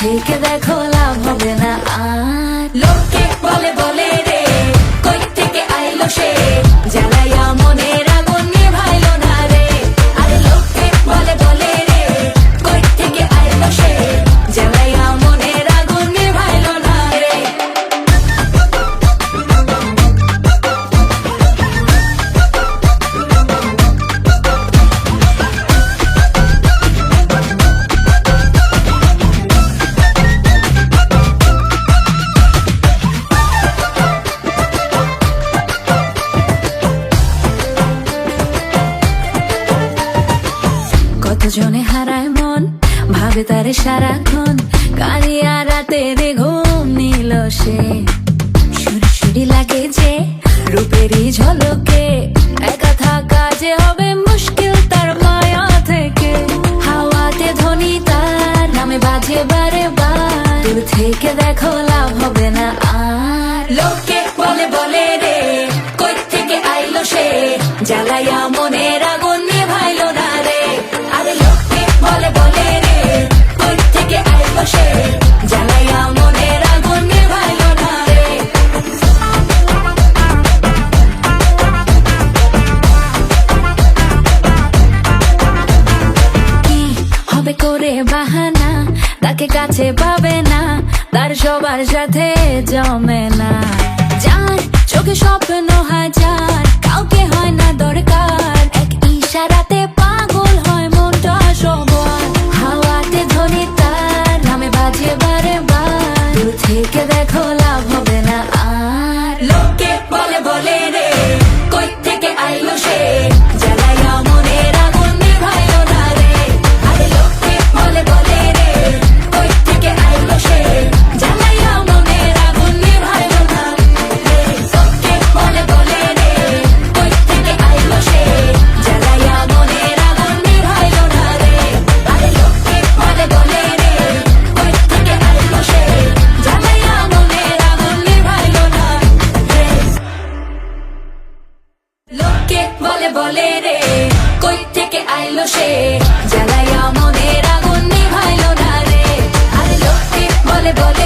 থেকে দেখো লাভ হবে না আর। লোকে বলে বলে রে কই থেকে আইলো সে, জ্বালাইয়া মনের আগুন নিভাইলো না রে। আরে লোকে বলে বলে রে কই থেকে আইলো সে, জ্বালাইয়া মনের আগুন নিভাইলো না রে। কতজনে হারায় মন, ভাবে তারে সারাক্ষণ, কালিয়া রাতে রে ঘুম নিল সে। সুরসুরি লাগে যে রূপেরই ঝলকে, একা থাকা যে হবে মুশকিল তার মায়া থেকে। হাওয়াতে ধ্বনি তার নামে বাজে বারে বার, দূর থেকে দেখো লাভ হবে না আর। লোকে বলে বলে রে কই থেকে আইলো সে, জ্বালাইয়া মনের আগুন নিভাইলো না রে। আরে লোকে বলে বলে রে কই থেকে আইলো সে, জ্বালাইয়া মনের আগুন নিভাইলো না রে। কি হবে করে বাহানা, তাকে কাছে পাবে না, তার সবার সাথে জমে না। যার চোখে স্বপ্ন হাজার, কাউকে হয় না দরকার, এক ইশারাতে পাগল হয় মনটা সবার। হাওয়াতে ধ্বনি তার নামে বাজে বারে বার, দূর থেকে দেখো লাভ হবে না আর। লোকে বলে বলে রে কই থেকে আইলো সে, জ্বালাইয়া মনের আগুন নিভাইলো না রে। আরে লোকে বলে বলে রে কই থেকে আইলো সে, জ্বালাইয়া মনের আগুন নিভাইলো না রে। লোকে বলে বলে রে কই থেকে আইলো সে, জ্বালাইয়া মনের আগুন নিভাইলো না রে। আরে লোকে বলে বলে রে কই থেকে আইলো সে, জ্বালাইয়া মনের আগুন নিভাইলো না রে। লোকে বলে বলে রে কই থেকে আইলো সে, জ্বালাইয়া মনের আগুন নিভাইলো না রে। আরে লোকে বলে বলে